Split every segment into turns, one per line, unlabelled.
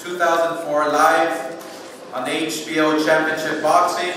2004 live on HBO Championship Boxing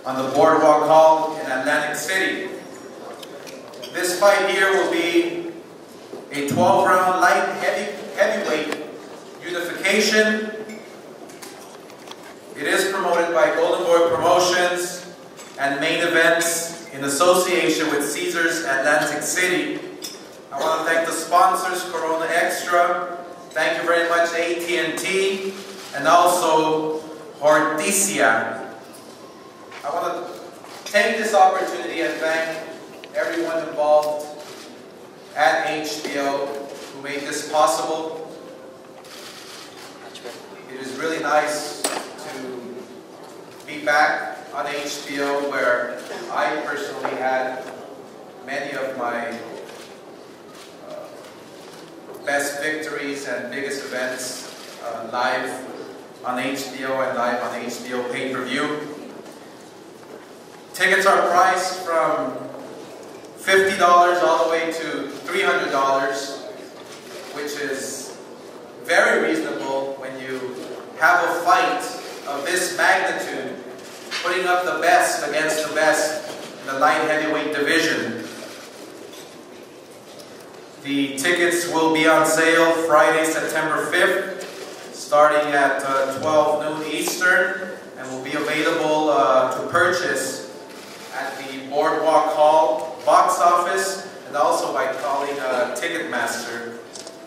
on the Boardwalk Hall in Atlantic City. This fight here will be a 12-round light heavyweight unification. It is promoted by Golden Boy Promotions and Main Events in association with Caesars Atlantic City. I want to thank the sponsors, Corona Extra. Thank you very much, AT&T, and also Hortesia. I want to take this opportunity and thank everyone involved at HBO who made this possible. It is really nice to be back on HBO, where I personally had many of my best victories and biggest events live on HBO and live on HBO pay-per-view. Tickets are priced from $50 all the way to $300, which is very reasonable when you have a fight of this magnitude, putting up the best against the best in the light heavyweight division. The tickets will be on sale Friday, September 5th, starting at 12 noon Eastern, and will be available to purchase at the Boardwalk Hall box office, and also by calling Ticketmaster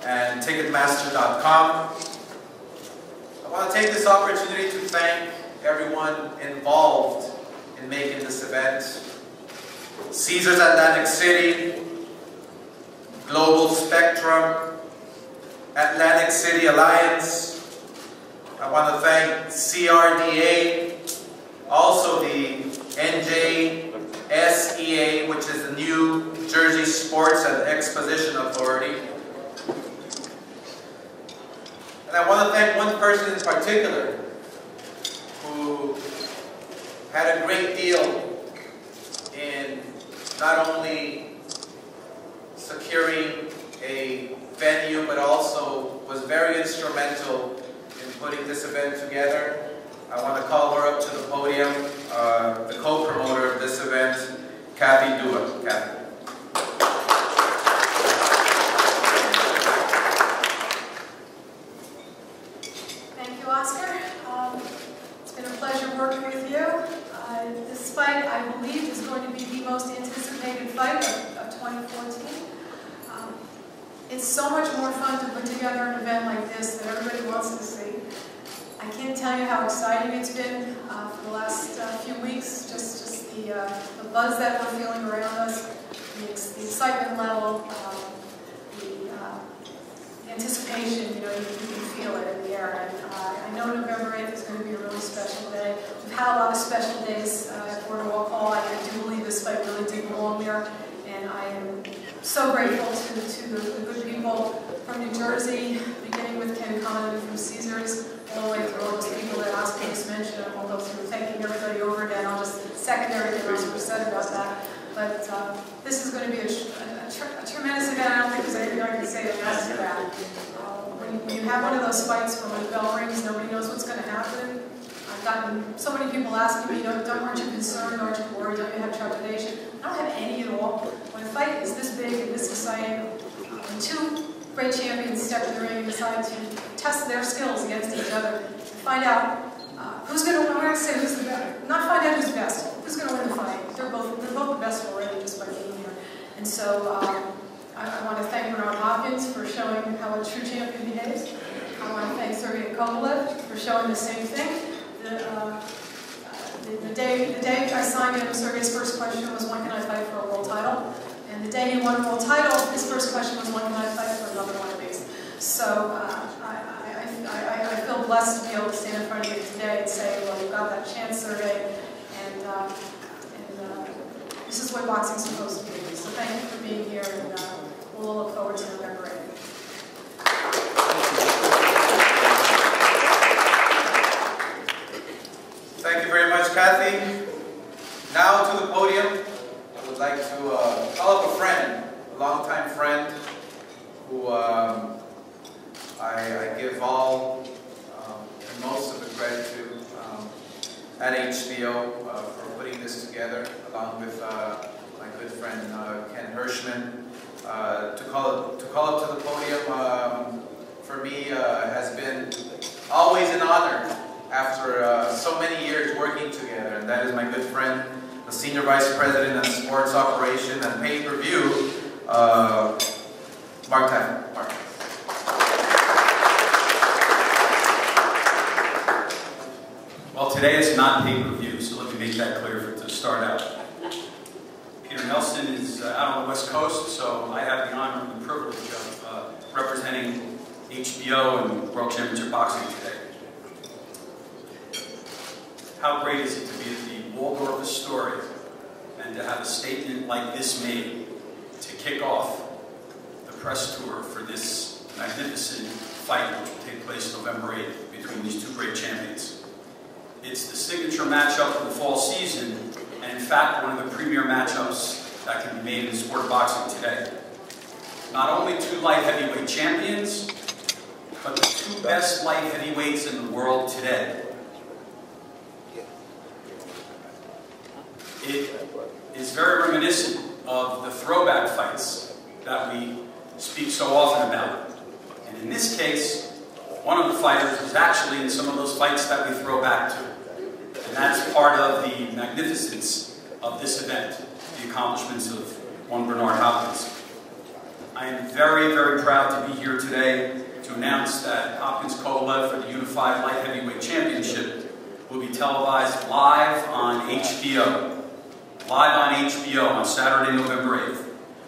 and Ticketmaster.com. I want to take this opportunity to thank everyone involved in making this event. Caesars Atlantic City, Global Spectrum, Atlantic City Alliance. I want to thank CRDA, also the NJSAC, which is the New Jersey Sports and Exposition Authority. And I want to thank one person in particular who had a great deal in not only securing a venue, but also was very instrumental in putting this event together. I want to call her up to the podium, the co-promoter of this event, Duva. Kathy.
Thank you, Oscar. It's been a pleasure working with you. This fight, I believe, is going to be the most anticipated fight of 2014. It's so much more fun to put together an event like this that everybody wants to see. I can't tell you how exciting it's been for the last few weeks, just the buzz that we're feeling around us, the excitement level, the anticipation, you know, you can feel it in the air. And I know November 8th is going to be a really special day. We've had a lot of special days at Boardwalk Hall. I do believe this fight really did belong there, and I am so grateful to the good people from New Jersey, beginning with Ken Conlon from Caesars, all the way through all those people that Oscar just mentioned. I won't go through thanking everybody over again. I'll just second everything Oscar said about that. But this is going to be a tremendous event. I don't think there's anything I can say to add to that. When you have one of those fights where when the bell rings, nobody knows what's going to happen. I've gotten so many people asking me, aren't you concerned, aren't you worried, don't you have trepidation? I don't have any at all. When a fight is this big and this exciting, and two great champions step in the ring and decide to test their skills against each other, find out who's going to win. I'm going to say who's the best. Not find out who's the best. Who's going to win the fight? They're both the best already just by being here. And so I want to thank Bernard Hopkins for showing how a true champion behaves. I want to thank Sergey Kovalev for showing the same thing. The day I signed him, Sergey's first question was, when can I fight for a world title? And the day he won a world title, his first question was, when can I fight for another one of these? So I feel blessed to be able to stand in front of you today and say, well, you got that chance, Sergey, and this is what boxing's supposed to be. So thank you for being here, and we'll look forward to November 8th.
Thank you very much, Kathy. Now to the podium, I would like to call up a friend, a longtime friend, who I give all and most of the credit to at HBO for putting this together, along with my good friend Ken Hirschman. To call up to the podium for me has been always an honor after so many years working together, and that is my good friend, the Senior Vice President of Sports Operation and Pay-Per-View, Mark Taffin. Mark.
Well, today is not pay-per-view, so let me make that clear to start out. Peter Nelson is out on the West Coast, so I have the honor and the privilege of representing HBO and World Championship Boxing today. How great is it to be at the Waldorf Astoria and to have a statement like this made to kick off the press tour for this magnificent fight which will take place November 8th between these two great champions. It's the signature matchup of the fall season, and in fact, one of the premier matchups that can be made in the sport of boxing today. Not only two light heavyweight champions, but the two best light heavyweights in the world today. It is very reminiscent of the throwback fights that we speak so often about. And in this case, one of the fighters was actually in some of those fights that we throw back to. And that's part of the magnificence of this event, the accomplishments of one Bernard Hopkins. I am very, very proud to be here today to announce that Hopkins Kovalev for the Unified Light Heavyweight Championship will be televised live on HBO. Live on HBO on Saturday, November 8th.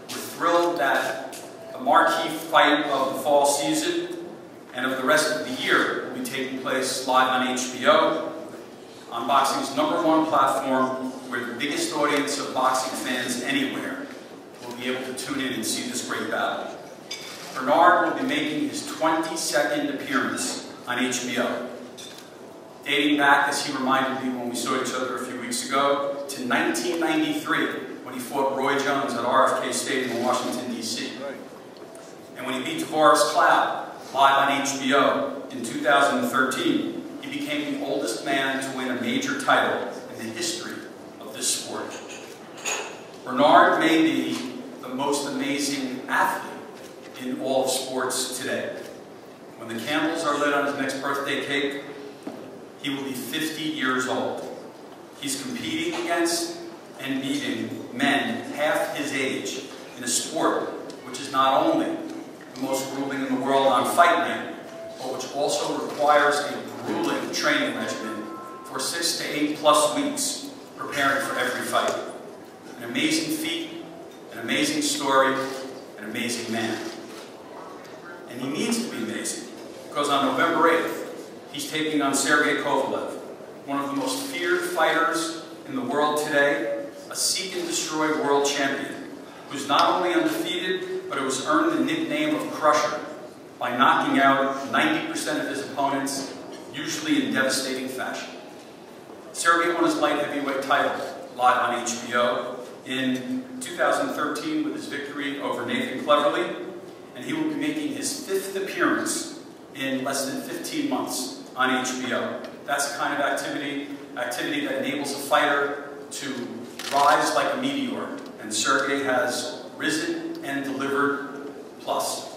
We're thrilled that the marquee fight of the fall season and of the rest of the year will be taking place live on HBO, on boxing's #1 platform, where the biggest audience of boxing fans anywhere will be able to tune in and see this great battle. Bernard will be making his 22nd appearance on HBO, dating back, as he reminded me when we saw each other a few weeks ago, to 1993, when he fought Roy Jones at RFK Stadium in Washington, D.C. And when he beat Tavares Cloud live on HBO in 2013, he became the oldest man to win a major title in the history of this sport. Bernard may be the most amazing athlete in all of sports today. When the candles are lit on his next birthday cake, he will be 50 years old. He's competing against and beating men half his age in a sport which is not only the most grueling in the world on fight night, but which also requires a grueling training regimen for 6 to 8+ weeks preparing for every fight. An amazing feat, an amazing story, an amazing man. And he needs to be amazing, because on November 8th, he's taking on Sergey Kovalev, one of the most feared fighters in the world today, a seek and destroy world champion, who's not only undefeated, but who has earned the nickname of Krusher by knocking out 90% of his opponents, usually in devastating fashion. Sergey won his light heavyweight title live on HBO in 2013 with his victory over Nathan Cleverly, and he will be making his 5th appearance in less than 15 months on HBO. That's the kind of activity that enables a fighter to rise like a meteor, and Sergey has risen and delivered plus.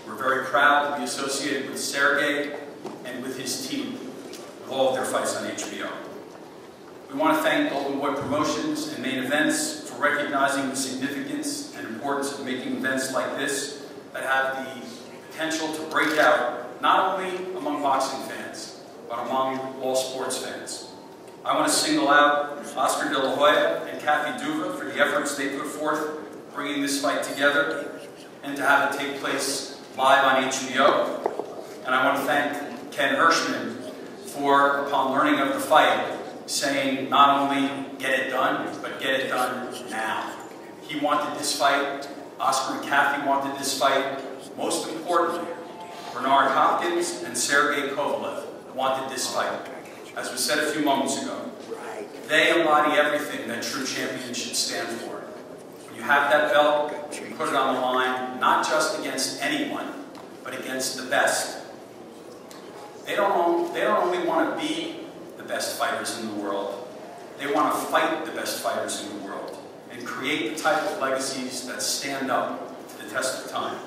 We're very proud to be associated with Sergey and with his team, with all of their fights on HBO. We want to thank Golden Boy Promotions and Main Events for recognizing the significance and importance of making events like this that have the potential to break out not only among boxing fans, but among all sports fans. I want to single out Oscar De La Hoya and Kathy Duva for the efforts they put forth bringing this fight together and to have it take place live on HBO. And I want to thank Ken Hirschman for, upon learning of the fight, saying not only get it done, but get it done now. He wanted this fight. Oscar and Kathy wanted this fight. Most importantly, Bernard Hopkins and Sergey Kovalev wanted this fight. As was said a few moments ago, they embody everything that true champions should stand for. When you have that belt, you put it on the line, not just against anyone, but against the best. they don't only want to be the best fighters in the world, they want to fight the best fighters in the world and create the type of legacies that stand up to the test of time.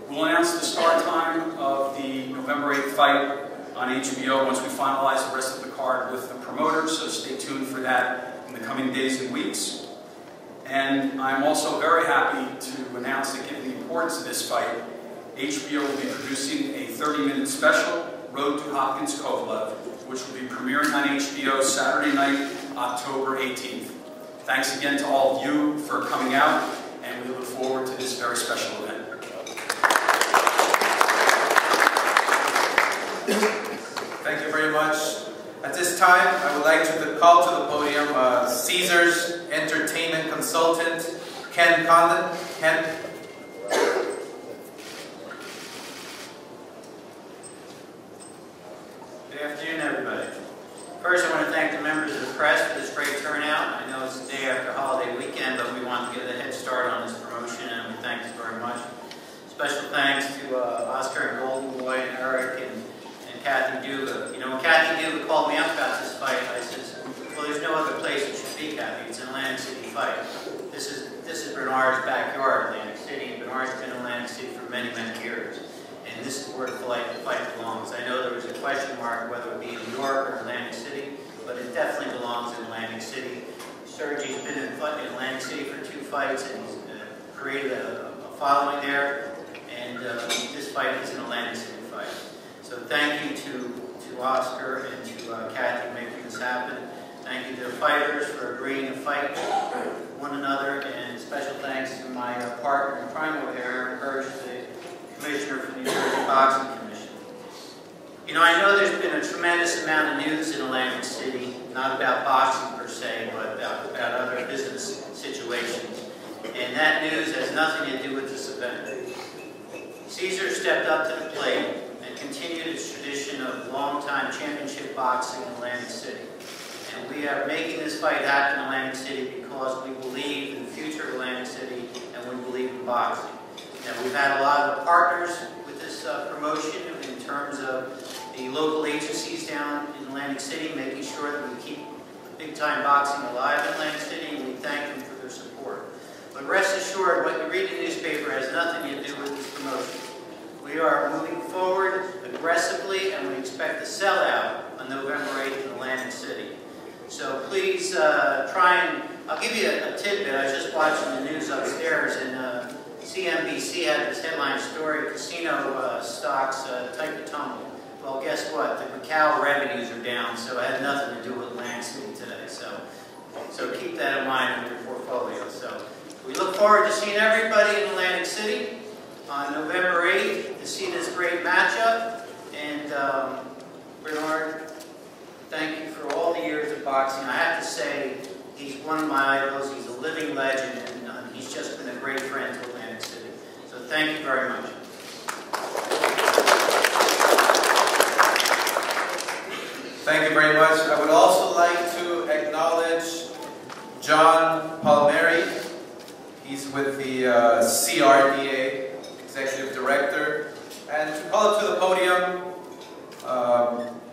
We'll announce the start time of the November 8th fight on HBO once we finalize the rest of the card with the promoters, so stay tuned for that in the coming days and weeks. And I'm also very happy to announce that given the importance of this fight, HBO will be producing a 30-minute special, Road to Hopkins Kovalev, which will be premiering on HBO Saturday night, October 18th. Thanks again to all of you for coming out, and we look forward to this very special event.
Thank you very much. At this time, I would like to call to the podium Caesars Entertainment Consultant, Ken Condon. Ken.
Good afternoon, everybody. First, I want to thank the members of the press for this great turnout. I know it's the day after holiday weekend, but we want to get a head start on this promotion, and we thank you very much. Special thanks to Oscar and Golden Boy and Eric and Kathy Duva. You know, when Kathy Duva called me up about this fight, I said, well, there's no other place it should be, Kathy. It's an Atlantic City fight. This is Bernard's backyard, Atlantic City, and Bernard's been in Atlantic City for many, many years. And this is where the fight belongs. I know there was a question mark whether it would be in New York or Atlantic City, but it definitely belongs in Atlantic City. Sergey's been in Atlantic City for 2 fights, and he's created a following there. And this fight is an Atlantic City fight. So thank you to Oscar and to Kathy making this happen. Thank you to the fighters for agreeing to fight one another, and special thanks to my partner in crime over there, Aaron Davis, the Commissioner for the New Jersey Boxing Commission. You know, I know there's been a tremendous amount of news in Atlantic City, not about boxing per se, but about other business situations. And that news has nothing to do with this event. Caesar stepped up to the plate and continued its tradition of long-time championship boxing in Atlantic City. And we are making this fight happen in Atlantic City because we believe in the future of Atlantic City and we believe in boxing. Now, we've had a lot of partners with this promotion in terms of the local agencies down in Atlantic City, making sure that we keep big-time boxing alive in Atlantic City, and we thank them for their support. But rest assured, what you read in the newspaper has nothing to do with this promotion. We are moving forward aggressively, and we expect to sell out on November 8th in Atlantic City. So please try and, I'll give you a tidbit. I was just watching the news upstairs, and CNBC had this headline story, casino stocks take a tumble. Well, guess what? The Macau revenues are down, so it had nothing to do with Atlantic City today. So keep that in mind in your portfolio. So we look forward to seeing everybody in Atlantic City on November 8th to see this great matchup. And Bernard, thank you for all the years of boxing. I have to say, he's one of my idols. He's a living legend, and he's just been a great friend to Atlantic City. So thank you very much.
Thank you very much. I would also like to acknowledge Jean Palmieri. He's with the CRDA, Executive Director. And to call up to the podium,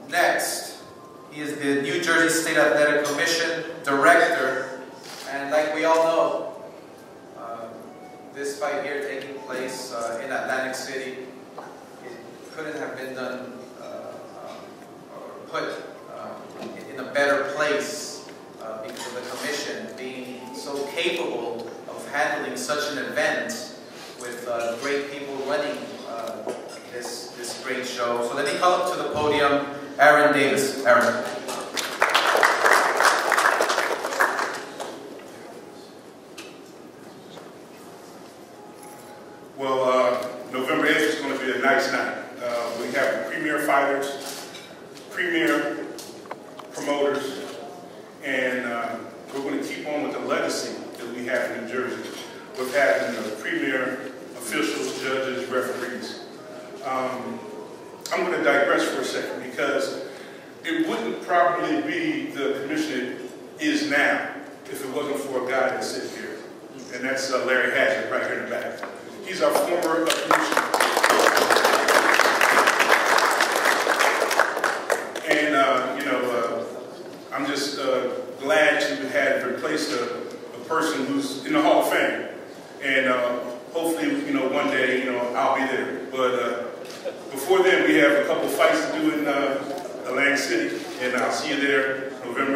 next, he is the New Jersey State Athletic Commission Director. And like we all know, this fight here taking place in Atlantic City, it couldn't have been done or put in a better place because of the Commission being so capable of handling such an event with great people running this great show. So let me call up to the podium Aaron Davis. Aaron.
Well, November 8th is going to be a nice night. We have premier fighters, premier promoters, and we're going to keep on with the legacy that we have in New Jersey with having the premier officials, judges, referees. I'm going to digress for a second because it wouldn't probably be the commission it is now if it wasn't for a guy that sits here, and that's Larry Hatchett right here in the back. He's our former commissioner. had replaced a person who's in the Hall of Fame. And hopefully, one day, I'll be there. But before then, we have a couple fights to do in Atlantic City, and I'll see you there November